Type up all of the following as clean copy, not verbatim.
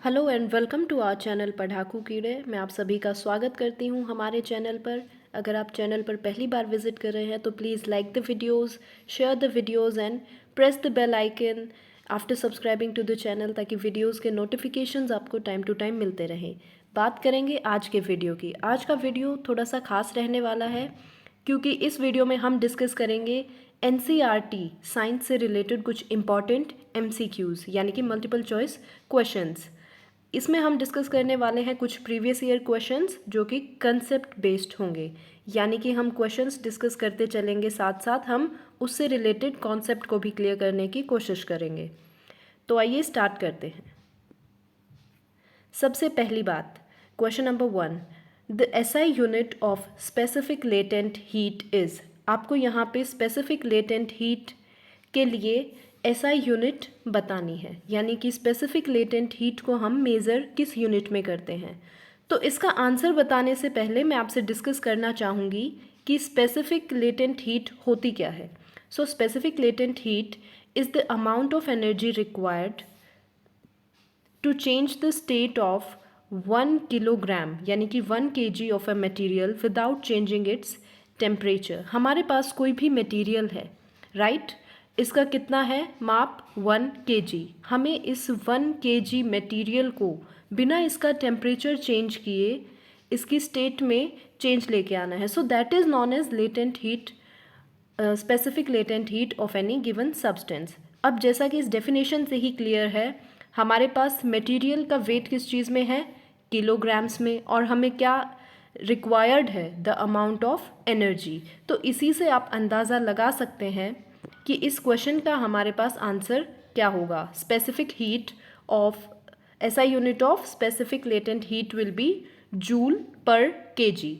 Hello and welcome to our channel Padhaku Keede. मैं आप सभी का स्वागत करती हूं हमारे चैनल पर। अगर आप चैनल पर पहली बार विजिट कर रहे हैं तो please like the videos, share the videos and press the bell icon after subscribing to the channel, ताकि वीडियोस के नोटिफिकेशंस आपको टाइम टू टाइम मिलते रहें। बात करेंगे आज के वीडियो की। आज का वीडियो थोड़ा सा खास रहने वाला है क्योंकि इस वीडियो में हम डिस्कस करेंगे एनसीईआरटी साइंस से रिलेटेड कुछ इंपॉर्टेंट एमसीक्यूज़ यानी कि मल्टीपल चॉइस क्वेश्चंस। इसमें हम डिस्कस करने वाले हैं कुछ प्रीवियस ईयर क्वेश्चंस जो कि कंसेप्ट बेस्ड होंगे, यानी कि हम क्वेश्चंस डिस्कस करते चलेंगे, साथ साथ हम उससे रिलेटेड कॉन्सेप्ट को भी क्लियर करने की कोशिश करेंगे। तो आइए स्टार्ट करते हैं। सबसे पहली बात, question number 1, the SI unit of specific latent heat is. आपको यहाँ पे स्पेसिफिक लेटेंट हीट के लिए एसआई यूनिट बतानी है, यानी कि स्पेसिफिक लेटेंट हीट को हम मेज़र किस यूनिट में करते हैं। तो इसका आंसर बताने से पहले मैं आपसे डिस्कस करना चाहूँगी कि स्पेसिफिक लेटेंट हीट होती क्या है। So specific latent heat is the amount of energy required to change the state of 1 kilogram यानी कि 1 kg of a material without changing its temperature. हमारे पास कोई भी मटेरियल है, राइट, इसका कितना है माप 1 kg। हमें इस 1 kg मटेरियल को बिना इसका टेम्परेचर चेंज किए इसकी स्टेट में चेंज लेके आना है। So that is known as latent heat, specific latent heat of any given substance. अब जैसा कि इस डेफिनेशन से ही क्लियर है, हमारे पास मटेरियल का वेट किस चीज़ में है, किलोग्राम्स में, और हमें क्या रिक्वायर्ड है, द अमाउंट ऑफ एनर्जी। तो इसी से आप अंदाज़ा लगा सकते हैं कि इस क्वेश्चन का हमारे पास आंसर क्या होगा। Specific heat of SI unit of specific latent heat will be joule पर केजी,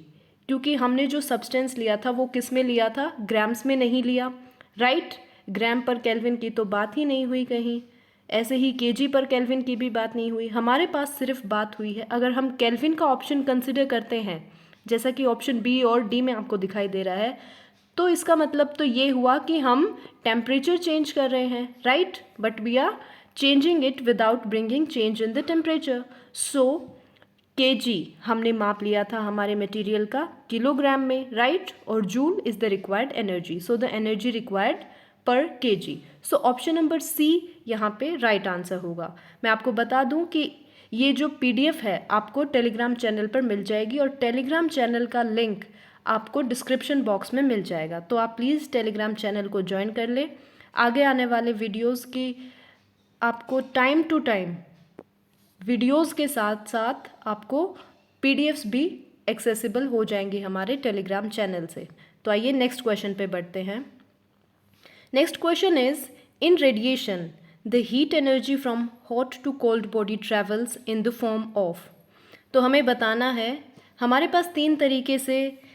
क्योंकि हमने जो सब्सटेंस लिया था वो किस में लिया था, ग्राम्स में नहीं लिया, राइट। ग्राम पर केल्विन की तो बात ही नहीं हुई कहीं, ऐसे ही केजी पर केल्विन की भी बात नहीं हुई। हमारे पास सिर्फ बात हुई है, अगर हम केल्विन का ऑप्शन कंसिडर करते हैं जैसा कि ऑप्शन बी और डी में आपको दिखाई दे रहा है, तो इसका मतलब तो ये हुआ कि हम टेम्परेचर चेंज कर रहे हैं, right, but we are changing it without bringing change in the temperature. So kg हमने माप लिया था हमारे मटेरियल का किलोग्राम में, राइट, और joule is the required energy. So the energy required per KG. So option number C यहाँ पे राइट आंसर होगा। मैं आपको बता दूं कि ये जो पीडीएफ है आपको टेलीग्राम चैनल पर मिल जाएगी, और टेलीग्राम चैनल का लिंक आपको डिस्क्रिप्शन बॉक्स में मिल जाएगा। तो आप प्लीज़ टेलीग्राम चैनल को ज्वाइन कर ले। आगे आने वाले वीडियोस की आपको टाइम टू टाइम वीडियोस के साथ साथ आपको पीडीएफ्स भी एक्सेसिबल हो जाएंगी हमारे टेलीग्राम चैनल से। तो आइए नेक्स्ट क्वेश्चन पे बढ़ते हैं। Next question is, in radiation the heat energy from hot to cold body travels in the form of. तो हमें बताना है हमारे पास तीन तरीके से,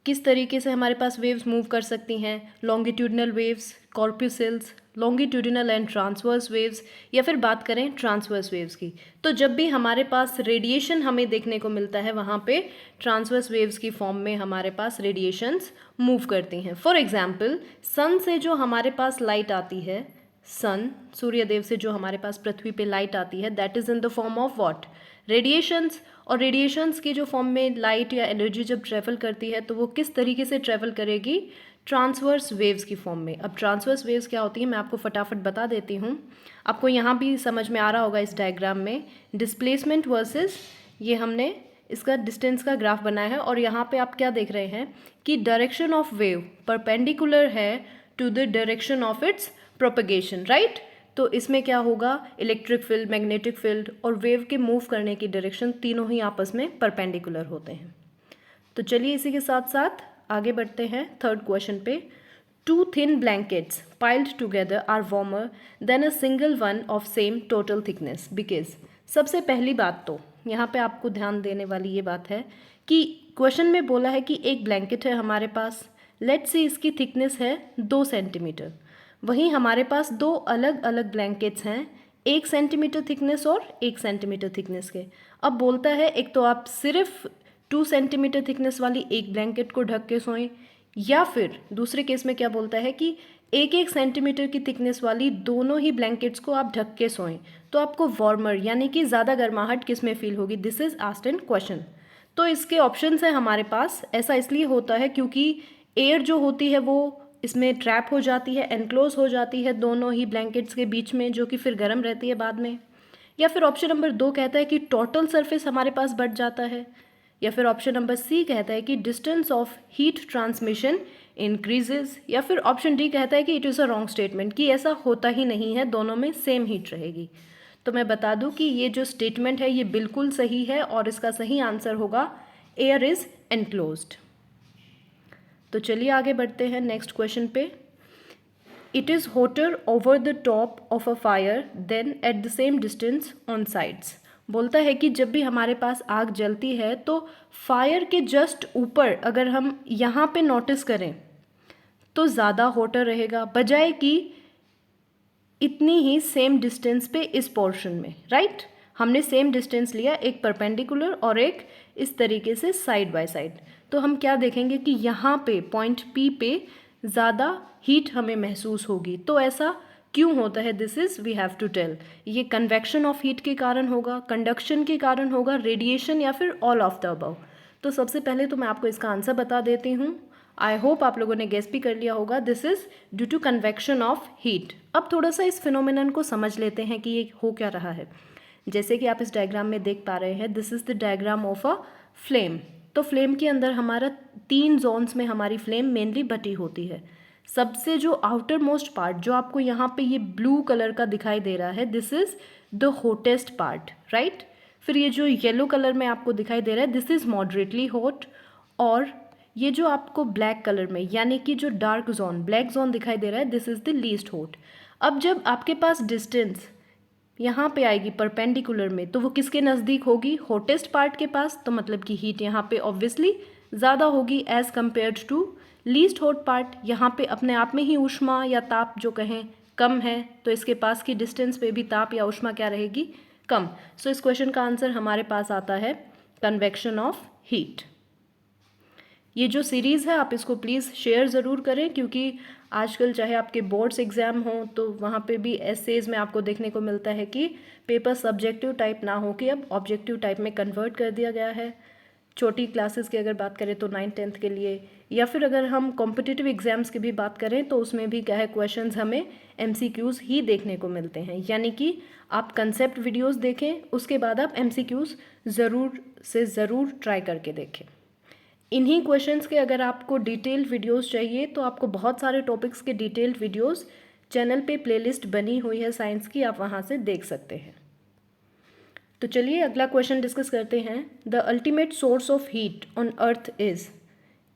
किस तरीके से हमारे पास वेव्स मूव कर सकती हैं, longitudinal waves, corpuscles, longitudinal and transverse waves, या फिर बात करें ट्रांसवर्स वेव्स की। तो जब भी हमारे पास रेडिएशन हमें देखने को मिलता है वहाँ पे ट्रांसवर्स वेव्स की फॉर्म में हमारे पास रेडिएशंस मूव करती हैं। फॉर एग्जांपल, सन से जो हमारे पास लाइट आती है, सन सूर्यदेव से जो हमारे पास पृथ्वी पे लाइट आती है, that is in the form of what, radiations. और रेडिएशंस की जो फॉर्म में लाइट या एनर्जी जब ट्रैवल करती है तो वो किस तरीके से ट्रैवल करेगी, ट्रांसवर्स वेव्स की फॉर्म में। अब ट्रांसवर्स वेव्स क्या होती है मैं आपको फटाफट बता देती हूँ, आपको यहाँ भी समझ में आ रहा होगा इस डायग्राम में, डिस्प्लेसमेंट वर्सेस, ये हमने इसका डिस्टेंस का ग्राफ बनाया है, और यहाँ पे आप क्या देख रहे हैं कि डायरेक्शन ऑफ वेव परपेंडिकुलर है to the direction of its propagation, right. तो इसमें क्या होगा, इलेक्ट्रिक फील्ड, मैग्नेटिक फील्ड और वेव के मूव करने की डायरेक्शन तीनों ही आपस में परपेंडिकुलर होते हैं। तो चलिए इसी के साथ साथ आगे बढ़ते हैं थर्ड क्वेश्चन पे। Two thin blankets piled together are warmer than a single one of same total thickness because. सबसे पहली बात तो यहाँ पे आपको ध्यान देने वाली ये बात है कि क्वेश्चन में बोला है कि एक ब्लैंकेट है हमारे पास, लेट्स से इसकी थिकनेस है 2 सेंटीमीटर। वहीं हमारे पास दो अलग अलग ब्लैंकेट्स हैं, 1 सेंटीमीटर थिकनेस और 1 सेंटीमीटर थिकनेस के। अब बोलता है एक तो आप सिर्फ 2 सेंटीमीटर थिकनेस वाली एक ब्लैंकेट को ढक के सोएं, या फिर दूसरे केस में क्या बोलता है कि एक एक सेंटीमीटर की थिकनेस वाली दोनों ही ब्लैंकेट्स को आप ढक के सोएं तो आपको वार्मर यानी कि ज़्यादा गर्माहट किस में फील होगी? This is asked in question. तो इसके ऑप्शंस हैं हमारे पास। ऐसा इसलिए होता है क्योंकि एयर जो होती है वो इसमें ट्रैप हो जाती है, एनक्लोज हो जाती है दोनों ही ब्लैंकेट्स के बीच में, जो कि फिर गर्म रहती है बाद में। या फिर ऑप्शन नंबर 2 कहता है कि टोटल सरफेस हमारे पास बढ़ जाता है। या फिर ऑप्शन नंबर सी कहता है कि distance of heat transmission increases. या फिर ऑप्शन डी कहता है कि it is a wrong statement, कि ऐसा होता ही नहीं है, दोनों में सेम हीट रहेगी। तो मैं बता दूं कि ये जो स्टेटमेंट है ये बिल्कुल सही है और इसका सही आंसर होगा एयर इज एनक्लोज्ड। तो चलिए आगे बढ़ते हैं नेक्स्ट क्वेश्चन पे। It is hotter over the top of a fire than at the same distance on sides. बोलता है कि जब भी हमारे पास आग जलती है तो फायर के जस्ट ऊपर अगर हम यहाँ पे नोटिस करें तो ज़्यादा होटर रहेगा, बजाय कि इतनी ही सेम डिस्टेंस पे इस पोर्शन में, राइट? हमने सेम डिस्टेंस लिया, एक परपेंडिकुलर और एक इस तरीके से साइड बाय साइड। तो हम क्या देखेंगे कि यहाँ पे पॉइंट पी पे ज़्यादा हीट हमें महसूस होगी। तो ऐसा क्यों होता है? This is we have to tell. ये कन्वेक्शन ऑफ हीट के कारण होगा, कंडक्शन के कारण होगा, रेडिएशन, या फिर ऑल ऑफ द अबव। तो सबसे पहले तो मैं आपको इसका आंसर बता देती हूँ। आई होप आप लोगों ने गेस भी कर लिया होगा। This is due to convection of heat. अब थोड़ा सा इस फिनोमिनन को समझ लेते हैं कि ये हो क्या रहा है। जैसे कि आप इस डायग्राम में देख पा रहे हैं, this is the diagram of a flame. तो फ्लेम के अंदर हमारा 3 जोन्स में हमारी फ्लेम मेनली बटी होती है। सबसे जो आउटर मोस्ट पार्ट जो आपको यहाँ पे ये ब्लू कलर का दिखाई दे रहा है, this is the hottest part, right? फिर ये जो येलो कलर में आपको दिखाई दे रहा है, दिस इज़ मॉडरेटली हॉट। और ये जो आपको ब्लैक कलर में यानी कि जो डार्क जोन, ब्लैक जोन दिखाई दे रहा है, this is the least hot. अब जब आपके पास डिस्टेंस यहाँ पे आएगी परपेंडिकुलर में, तो वो किसके नज़दीक होगी? हॉटेस्ट पार्ट के पास। तो मतलब कि हीट यहाँ पे ऑब्वियसली ज़्यादा होगी as compared to least hot part. यहाँ पे अपने आप में ही ऊष्मा या ताप जो कहें कम है, तो इसके पास की डिस्टेंस पे भी ताप या ऊष्मा क्या रहेगी? कम। सो इस क्वेश्चन का आंसर हमारे पास आता है कन्वेक्शन ऑफ हीट। ये जो सीरीज़ है आप इसको प्लीज़ शेयर ज़रूर करें, क्योंकि आजकल चाहे आपके बोर्ड्स एग्ज़ाम हों तो वहाँ पे भी एसेज में आपको देखने को मिलता है कि पेपर सब्जेक्टिव टाइप ना हो के अब ऑब्जेक्टिव टाइप में कन्वर्ट कर दिया गया है। छोटी क्लासेस की अगर बात करें तो 9th-10th के लिए, या फिर अगर हम कॉम्पिटिटिव एग्ज़ाम्स की भी बात करें तो उसमें भी क्या है, क्वेश्चंस हमें MCQs ही देखने को मिलते हैं। यानी कि आप कंसेप्ट वीडियोज़ देखें, उसके बाद आप MCQs ज़रूर से ज़रूर ट्राई करके देखें। इन्हीं क्वेश्चंस के अगर आपको डिटेल्ड वीडियोस चाहिए तो आपको बहुत सारे टॉपिक्स के डिटेल्ड वीडियोस चैनल पे प्लेलिस्ट बनी हुई है साइंस की, आप वहाँ से देख सकते हैं। तो चलिए अगला क्वेश्चन डिस्कस करते हैं। The ultimate source of heat on earth is.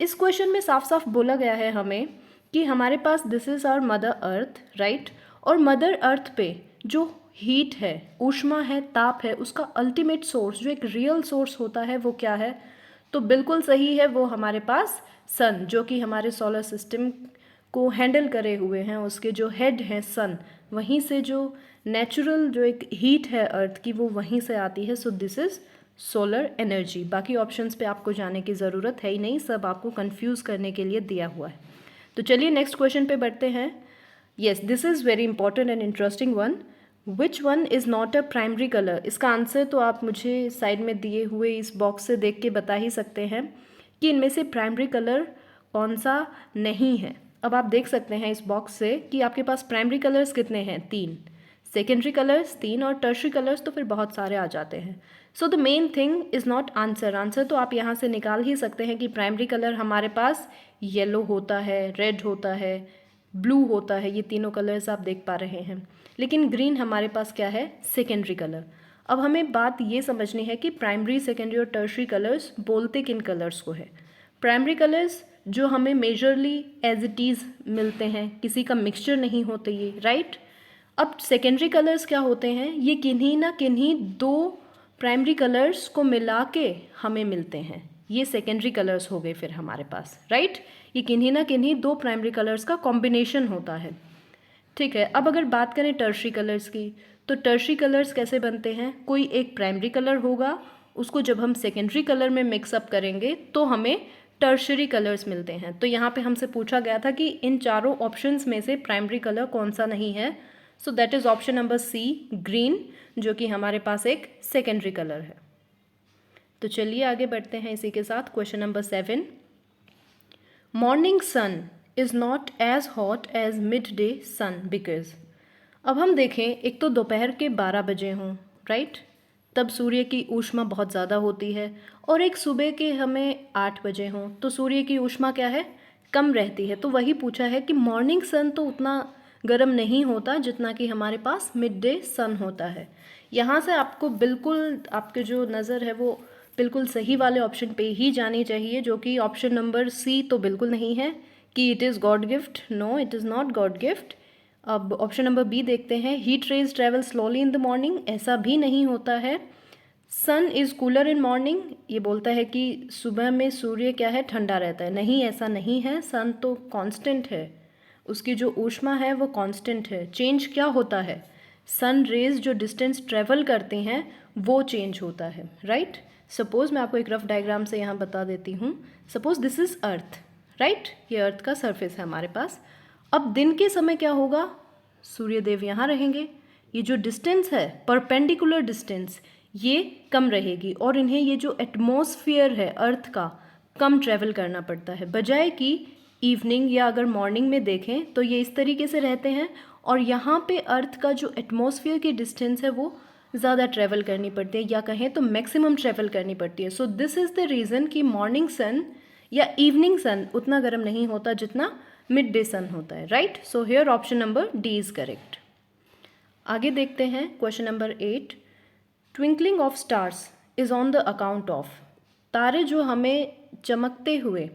इस क्वेश्चन में साफ साफ बोला गया है हमें कि हमारे पास this is our mother earth, right? और मदर अर्थ पे जो हीट है, ऊष्मा है, ताप है, उसका अल्टीमेट सोर्स जो एक रियल सोर्स होता है वो क्या है? तो बिल्कुल सही है, वो हमारे पास सन, जो कि हमारे सोलर सिस्टम को हैंडल करे हुए हैं, उसके जो हेड हैं सन, वहीं से जो नेचुरल जो एक हीट है अर्थ की वो वहीं से आती है। So this is solar energy. बाकी ऑप्शंस पे आपको जाने की ज़रूरत है ही नहीं, सब आपको कंफ्यूज करने के लिए दिया हुआ है। तो चलिए नेक्स्ट क्वेश्चन पे बढ़ते हैं। Yes, this is very important and interesting one. Which one is not a primary colour? इसका आंसर तो आप मुझे साइड में दिए हुए इस बॉक्स से देख के बता ही सकते हैं कि इनमें से प्राइमरी कलर कौन सा नहीं है। अब आप देख सकते हैं इस बॉक्स से कि आपके पास प्राइमरी कलर्स कितने हैं? 3, सेकेंडरी कलर्स 3, और टर्शरी कलर्स तो फिर बहुत सारे आ जाते हैं। So the main thing is not answer. Answer तो आप यहाँ से निकाल ही सकते हैं कि प्राइमरी कलर हमारे पास येलो होता है, रेड होता है, ब्लू होता है, ये तीनों कलर्स आप देख पा रहे हैं। लेकिन ग्रीन हमारे पास क्या है? Secondary colour. अब हमें बात ये समझनी है कि प्राइमरी, सेकेंडरी और टर्शरी कलर्स बोलते किन कलर्स को है। प्राइमरी कलर्स जो हमें मेजरली एज इट इज़ मिलते हैं, किसी का मिक्सचर नहीं होते ये, राइट? अब सेकेंडरी कलर्स क्या होते हैं? ये किन्हीं ना किन्हीं 2 प्राइमरी कलर्स को मिला के हमें मिलते हैं, ये सेकेंडरी कलर्स हो गए फिर हमारे पास, राइट? ये किन्हीं ना किन्हीं 2 प्राइमरी कलर्स का कॉम्बिनेशन होता है, ठीक है। अब अगर बात करें टर्शरी कलर्स की, तो टर्शरी कलर्स कैसे बनते हैं? कोई एक प्राइमरी कलर होगा, उसको जब हम सेकेंडरी कलर में मिक्सअप करेंगे तो हमें टर्शरी कलर्स मिलते हैं। तो यहाँ पे हमसे पूछा गया था कि इन चारों ऑप्शंस में से प्राइमरी कलर कौन सा नहीं है। So that is option number C, green, जो कि हमारे पास एक सेकेंडरी कलर है। तो चलिए आगे बढ़ते हैं इसी के साथ। Question number 7, morning sun is not as hot as midday sun because. अब हम देखें, एक तो दोपहर के 12 बजे हों, राइट, तब सूर्य की ऊष्मा बहुत ज़्यादा होती है, और एक सुबह के हमें 8 बजे हों तो सूर्य की ऊष्मा क्या है, कम रहती है। तो वही पूछा है कि मॉर्निंग सन तो उतना गर्म नहीं होता जितना कि हमारे पास मिड डे सन होता है। यहाँ से आपको बिल्कुल, आपके जो नज़र है वो बिल्कुल सही वाले ऑप्शन पे ही जानी चाहिए, जो कि ऑप्शन नंबर सी तो बिल्कुल नहीं है कि it is God gift. No, it is not God gift. अब ऑप्शन नंबर बी देखते हैं, heat rays travel slowly in the morning, ऐसा भी नहीं होता है। Sun is cooler in morning, ये बोलता है कि सुबह में सूर्य क्या है, ठंडा रहता है। नहीं, ऐसा नहीं है। सन तो कांस्टेंट है, उसकी जो ऊष्मा है वो कांस्टेंट है। चेंज क्या होता है, सन रेज जो डिस्टेंस ट्रेवल करते हैं वो चेंज होता है, राइट। सपोज़ मैं आपको एक रफ डायग्राम से यहाँ बता देती हूँ। Suppose this is earth, right, ये अर्थ का सरफेस है हमारे पास। अब दिन के समय क्या होगा, सूर्यदेव यहाँ रहेंगे, ये जो डिस्टेंस है परपेंडिकुलर डिस्टेंस ये कम रहेगी, और इन्हें ये जो एटमॉस्फेयर है अर्थ का कम ट्रैवल करना पड़ता है, बजाय कि इवनिंग या अगर मॉर्निंग में देखें तो ये इस तरीके से रहते हैं, और यहाँ पे अर्थ का जो एटमॉस्फेयर की डिस्टेंस है वो ज़्यादा ट्रैवल करनी पड़ती है, या कहें तो मैक्सिमम ट्रैवल करनी पड़ती है। So this is the reason कि मॉर्निंग सन या इवनिंग सन उतना गर्म नहीं होता जितना मिड डे सन होता है, right. So here option number D is correct. आगे देखते हैं question number 8, twinkling of stars is on the account of. तारे जो हमें चमकते हुए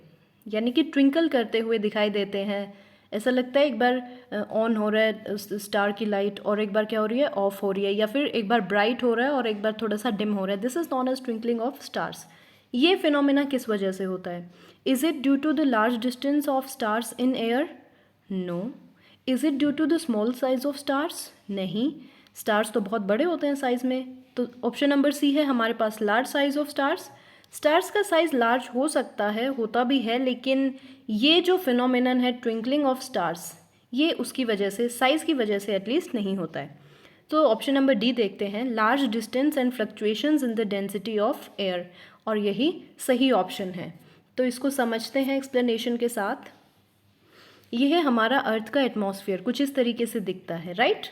यानी कि ट्विंकल करते हुए दिखाई देते हैं, ऐसा लगता है एक बार ऑन हो रहा है स्टार की लाइट और एक बार क्या हो रही है, ऑफ हो रही है, या फिर एक बार ब्राइट हो रहा है और एक बार थोड़ा सा डिम हो रहा है। This is known as twinkling of stars. ये फिनोमेना किस वजह से होता है? Is it due to the large distance of stars in air? No. Is it due to the small size of stars? नहीं, स्टार्स तो बहुत बड़े होते हैं साइज़ में। तो ऑप्शन नंबर सी है हमारे पास, large size of stars. Stars का साइज़ लार्ज हो सकता है, होता भी है, लेकिन ये जो फिनोमेनन है ट्विंकलिंग ऑफ स्टार्स, ये उसकी वजह से, साइज़ की वजह से एटलीस्ट नहीं होता है। तो ऑप्शन नंबर डी देखते हैं, large distance and fluctuations in the density of air, और यही सही ऑप्शन है। तो इसको समझते हैं एक्सप्लेनेशन के साथ। यह है हमारा अर्थ का एटमॉस्फेयर, कुछ इस तरीके से दिखता है, राइट।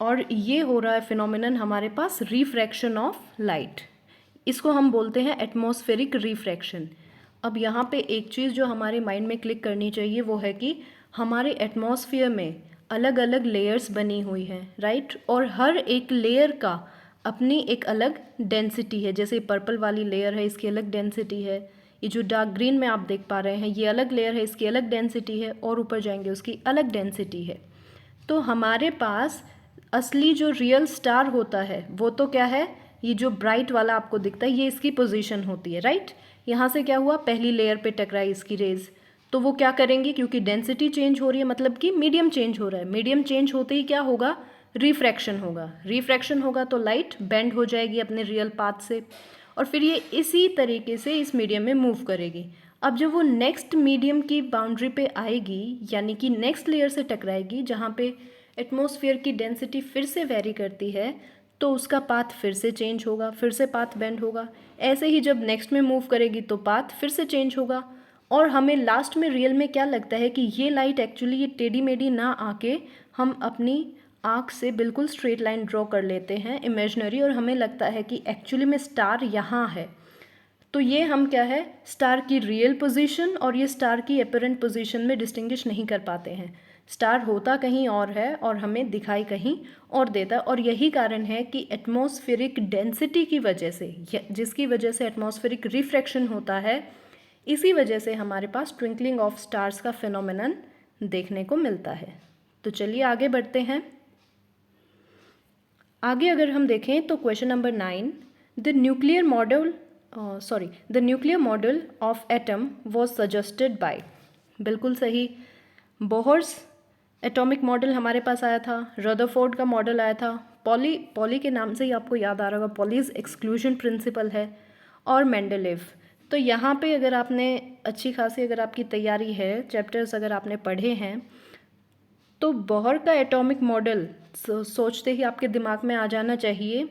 और ये हो रहा है फिनोमेनन हमारे पास रिफ्रैक्शन ऑफ लाइट, इसको हम बोलते हैं एटमॉस्फेरिक रिफ्रैक्शन। अब यहाँ पे एक चीज़ जो हमारे माइंड में क्लिक करनी चाहिए वो है कि हमारे एटमॉस्फेयर में अलग अलग लेयर्स बनी हुई हैं, राइट, और हर एक लेयर का अपनी एक अलग डेंसिटी है। जैसे पर्पल वाली लेयर है, इसकी अलग डेंसिटी है। ये जो डार्क ग्रीन में आप देख पा रहे हैं, ये अलग लेयर है, इसकी अलग डेंसिटी है, और ऊपर जाएंगे उसकी अलग डेंसिटी है। तो हमारे पास असली जो रियल स्टार होता है वो तो क्या है, ये जो ब्राइट वाला आपको दिखता है ये इसकी पोजीशन होती है, राइट। यहाँ से क्या हुआ, पहली लेयर पे टकराई इसकी रेज, तो वो क्या करेंगी, क्योंकि डेंसिटी चेंज हो रही है, मतलब कि मीडियम चेंज हो रहा है। मीडियम चेंज होते ही क्या होगा, रिफ्रैक्शन होगा। रिफ्रैक्शन होगा तो लाइट बेंड हो जाएगी अपने रियल पाथ से, और फिर ये इसी तरीके से इस मीडियम में मूव करेगी। अब जब वो नेक्स्ट मीडियम की बाउंड्री पे आएगी, यानी कि नेक्स्ट लेयर से टकराएगी जहाँ पे एटमॉस्फेयर की डेंसिटी फिर से वेरी करती है, तो उसका पाथ फिर से चेंज होगा, फिर से पाथ बेंड होगा। ऐसे ही जब नेक्स्ट में मूव करेगी तो पाथ फिर से चेंज होगा, और हमें लास्ट में रियल में क्या लगता है कि ये लाइट एक्चुअली ये टेढ़ी मेढ़ी ना आके हम अपनी आँख से बिल्कुल स्ट्रेट लाइन ड्रॉ कर लेते हैं इमेजिनरी, और हमें लगता है कि एक्चुअली में स्टार यहाँ है। तो ये हम क्या है, स्टार की रियल पोजीशन और ये स्टार की एपरेंट पोजीशन में डिस्टिंग्विश नहीं कर पाते हैं। स्टार होता कहीं और है और हमें दिखाई कहीं और देता, और यही कारण है कि एटमॉस्फेरिक डेंसिटी की वजह से, जिसकी वजह से एटमॉस्फेरिक रिफ्रैक्शन होता है, इसी वजह से हमारे पास ट्विंकलिंग ऑफ स्टार्स का फिनोमेनन देखने को मिलता है। तो चलिए आगे बढ़ते हैं। आगे अगर हम देखें तो question number 9, the nuclear model of atom was suggested by. बिल्कुल सही, बोहर्स एटॉमिक मॉडल हमारे पास आया था, रदरफोर्ड का मॉडल आया था, पॉली के नाम से ही आपको याद आ रहा होगा, पॉलीज एक्सक्लूजन प्रिंसिपल है, और मेंडलेव। तो यहाँ पे अगर आपने अच्छी खासी अगर आपकी तैयारी है, चैप्टर्स अगर आपने पढ़े हैं, तो बोहर का एटॉमिक मॉडल सोचते ही आपके दिमाग में आ जाना चाहिए,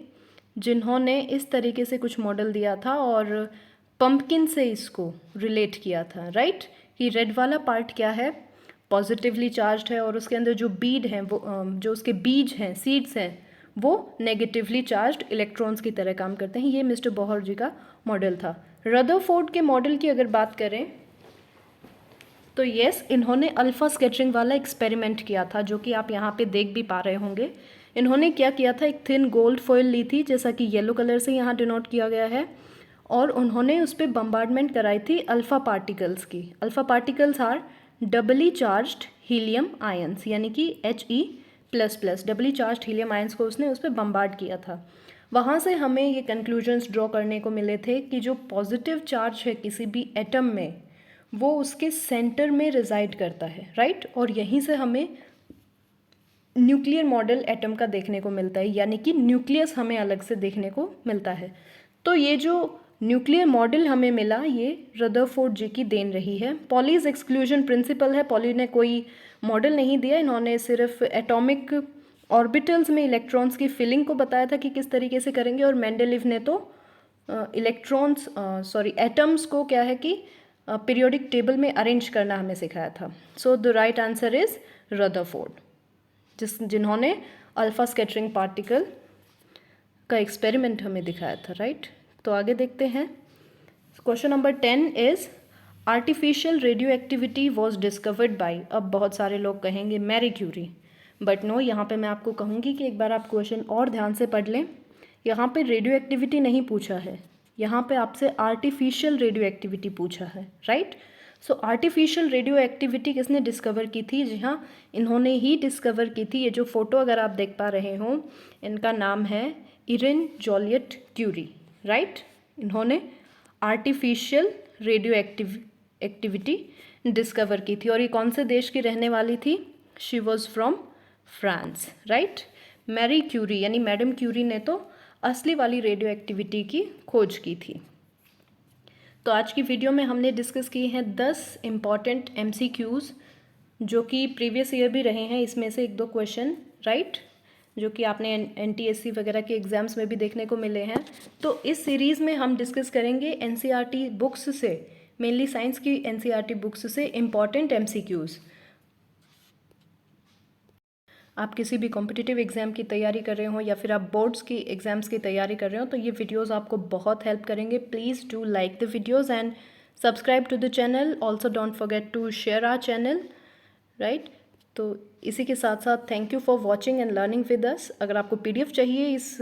जिन्होंने इस तरीके से कुछ मॉडल दिया था और पंपकिन से इसको रिलेट किया था, राइट। कि रेड वाला पार्ट क्या है, पॉजिटिवली चार्ज्ड है, और उसके अंदर जो बीड हैं वो जो उसके बीज हैं, सीड्स हैं, वो नेगेटिवली चार्ज्ड इलेक्ट्रॉन्स की तरह काम करते हैं। ये मिस्टर बोहर जी का मॉडल था। रदरफोर्ड के मॉडल की अगर बात करें तो यस, इन्होंने अल्फ़ा स्कैटरिंग वाला एक्सपेरिमेंट किया था, जो कि आप यहाँ पे देख भी पा रहे होंगे। इन्होंने क्या किया था, एक थिन गोल्ड फॉइल ली थी, जैसा कि येलो कलर से यहाँ डिनोट किया गया है, और उन्होंने उस पर बम्बार्डमेंट कराई थी अल्फ़ा पार्टिकल्स की। Alpha particles are doubly charged helium ions, यानी कि He++, doubly charged helium ions को उसने उस पर बम्बार्ड किया था। वहाँ से हमें ये कंक्लूजन्स ड्रॉ करने को मिले थे कि जो पॉजिटिव चार्ज है किसी भी एटम में, वो उसके सेंटर में रिजाइड करता है, राइट। और यहीं से हमें न्यूक्लियर मॉडल एटम का देखने को मिलता है, यानी कि न्यूक्लियस हमें अलग से देखने को मिलता है। तो ये जो न्यूक्लियर मॉडल हमें मिला, ये रदरफोर्ड जी की देन रही है। पॉलीज एक्सक्लूजन प्रिंसिपल है, पॉली ने कोई मॉडल नहीं दिया, इन्होंने सिर्फ एटॉमिक ऑर्बिटल्स में इलेक्ट्रॉन्स की फिलिंग को बताया था कि किस तरीके से करेंगे, और मेंडेलीव ने तो एटम्स को क्या है कि पीरियोडिक टेबल में अरेंज करना हमें सिखाया था। So the right answer is Rutherford, जिन्होंने अल्फ़ा स्कैटरिंग पार्टिकल का एक्सपेरिमेंट हमें दिखाया था, राइट। तो आगे देखते हैं। Question number 10 is artificial radio activity was discovered by. अब बहुत सारे लोग कहेंगे मैरी क्यूरी, बट नो, यहाँ पे मैं आपको कहूँगी कि एक बार आप क्वेश्चन और ध्यान से पढ़ लें। यहाँ पे रेडियो एक्टिविटी नहीं पूछा है, यहाँ पे आपसे आर्टिफिशियल रेडियो एक्टिविटी पूछा है, राइट। सो आर्टिफिशियल रेडियो एक्टिविटी किसने डिस्कवर की थी? जी हाँ, इन्होंने ही डिस्कवर की थी। ये जो फोटो अगर आप देख पा रहे हो, इनका नाम है इरिन जॉलियट क्यूरी, राइट। इन्होंने आर्टिफिशियल रेडियो एक्टिविटी डिस्कवर की थी, और ये कौन से देश की रहने वाली थी? She was from France, right. Marie Curie यानी मैडम क्यूरी ने तो असली वाली रेडियो एक्टिविटी की खोज की थी। तो आज की वीडियो में हमने डिस्कस किए हैं 10 इम्पॉर्टेंट MCQs, जो कि प्रीवियस ईयर भी रहे हैं। इसमें से 1-2 क्वेश्चन, राइट, जो कि आपने NTSC वगैरह के एग्जाम्स में भी देखने को मिले हैं। तो इस सीरीज़ में हम डिस्कस करेंगे NCERT बुक्स से, मेनली साइंस की NCERT बुक्स से इम्पॉर्टेंट MCQs। आप किसी भी कॉम्पिटिटिव एग्ज़ाम की तैयारी कर रहे हो या फिर आप बोर्ड्स की एग्ज़ाम्स की तैयारी कर रहे हो, तो ये वीडियोस आपको बहुत हेल्प करेंगे। Please do like the videos and subscribe to the channel. Also don't forget to share our channel, right. तो इसी के साथ साथ thank you for watching and learning with us. अगर आपको PDF चाहिए इस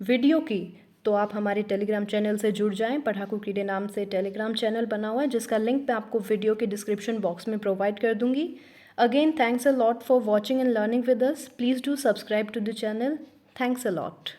वीडियो की, तो आप हमारे टेलीग्राम चैनल से जुड़ जाएं। पढ़ाकू कीड़े नाम से टेलीग्राम चैनल बना हुआ है, जिसका लिंक मैं आपको वीडियो के डिस्क्रिप्शन बॉक्स में प्रोवाइड कर दूंगी। Again, thanks a lot for watching and learning with us. Please do subscribe to the channel. Thanks a lot.